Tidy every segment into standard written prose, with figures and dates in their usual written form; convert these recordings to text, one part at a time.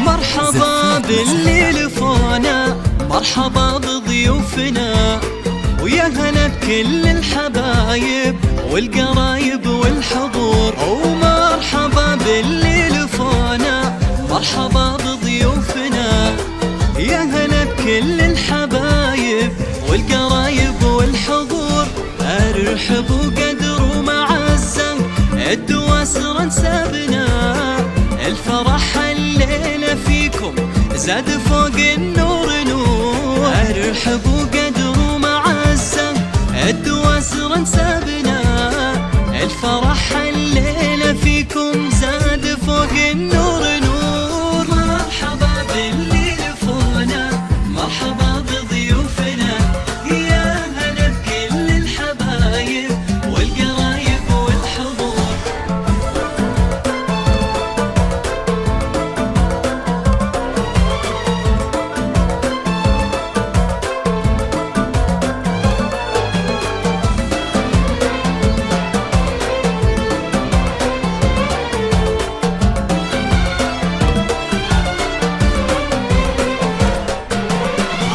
مرحبا باللي لفونا، مرحبا بضيوفنا، ويا هلا بكل الحبايب والقرايب والحضور. ومرحبا باللي لفونا، مرحبا بضيوفنا، يا هلا بكل الحبايب والقرايب والحضور. ارحب وقدر ومعزة الدواسر انسابنا، الفرح الليلة فيكم زاد فوق النور نور. ارحب وقدر ومعزة الدواسر انسابنا، الفرح الليلة فيكم زاد فوق النور نور. مرحبا باللي لفونا، مرحبا بضيوفنا، يا هلا بكل الحبايب والقرايب والحضور.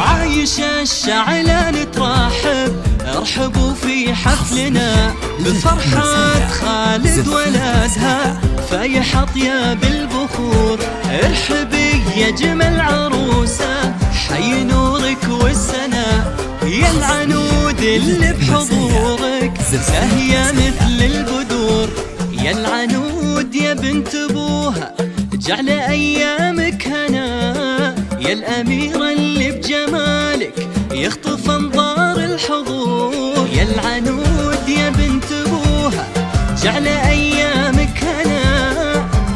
عايش الشعلان ترحب، ارحبوا في حفلنا بفرحة خالد ولدها، فايح اطياب البخور. ارحبي يا جمل عروسة، حي نورك والسنا، يا العنود اللي بحضورك زاهية مثل البدور. يا العنود يا بنت ابوها، جعل ايامك هنا، يا الاميرة اللي بجمالك يخطف انظار الحضور. يا العنود يا بنت ابوها، جعل ايامك هنا،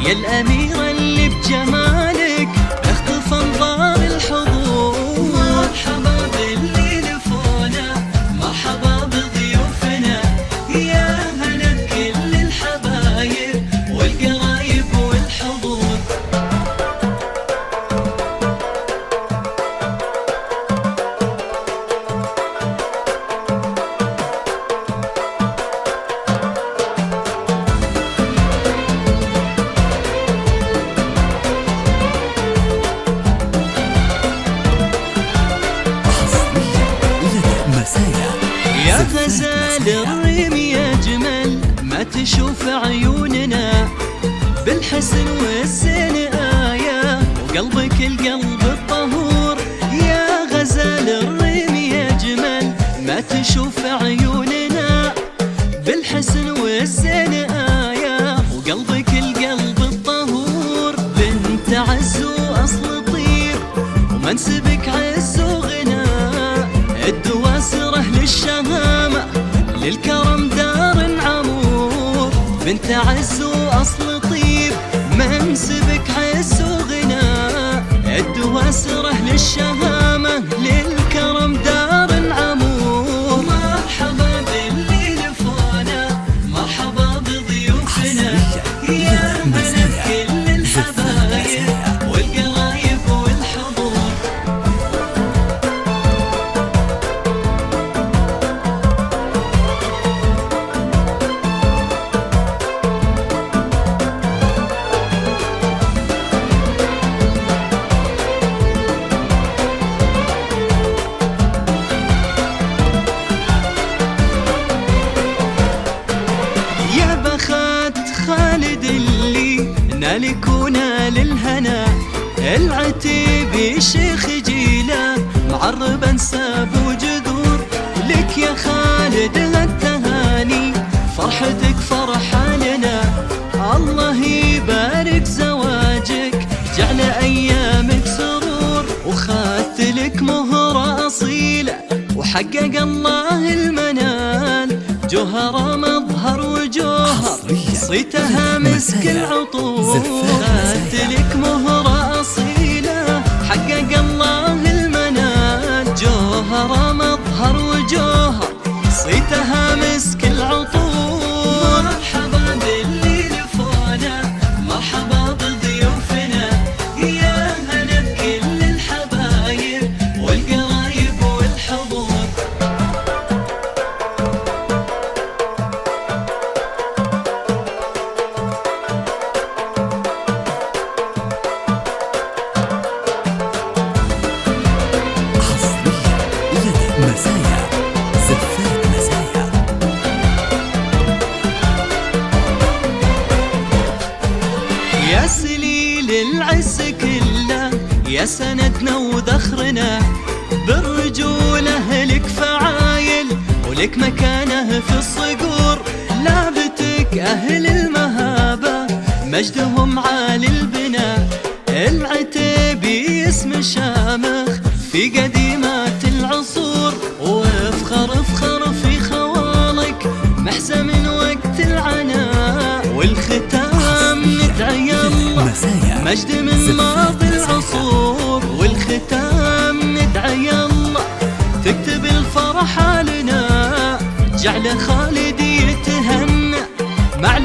يا الاميرة اللي بجمالك يخطف انظار الحضور. مرحبا باللي لفونا، مرحبا بضيوفنا، يا هلا بكل الحبايب والقرايب والحضور. يا غزال الريم يا جمل ما تشوف عيوننا، بالحسن والزين آية وقلبك القلب الطهور. يا غزال الريم يا جمل ما تشوف عيوننا، بالحسن والزين آية وقلبك القلب الطهور. بنت عز وأصل طيب ومنسبك عز وغنى، الدواسر أهل الشهامة للكرم دار عمور. بنت عز وأصل طيب منسبك عز وغنى، الدواسر أهل الشهامة للكرم دار عمور. مرحبا باللي لفونا، مرحبا بضيوفنا، يا هلا بكل الحبايب والقرايب والحضور. يا بخات خالد اللي نالك ونال الهنا، العتيبي شيخ جيله معرب انساب وجذور. لك يا خالد التهاني، فرحتك فرحة لنا، الله يبارك زواجك، جعل ايامك سرور. وخدت لك مهرة اصيلة وحقق الله المنال، جوهرة مظهر وجوهر صيتها مسك العطور. خدت لك مهرة أصيلة حقق الله المنال، جوهرة مظهر وجوهر صيتها مسك وذخرنا بالرجولة لك فعايل ولك مكانه في الصقور. لعبتك أهل المهابة مجدهم عالي البناء، العتيبي اسم شامخ في قديمات العصور. وافخر افخر في خوالك محزة من وقت العناء، والختام ندعي الله مجد من ماضي العصور. والختام ندعي الله تكتب الفرح لنا، جعل خالد يتهنى مع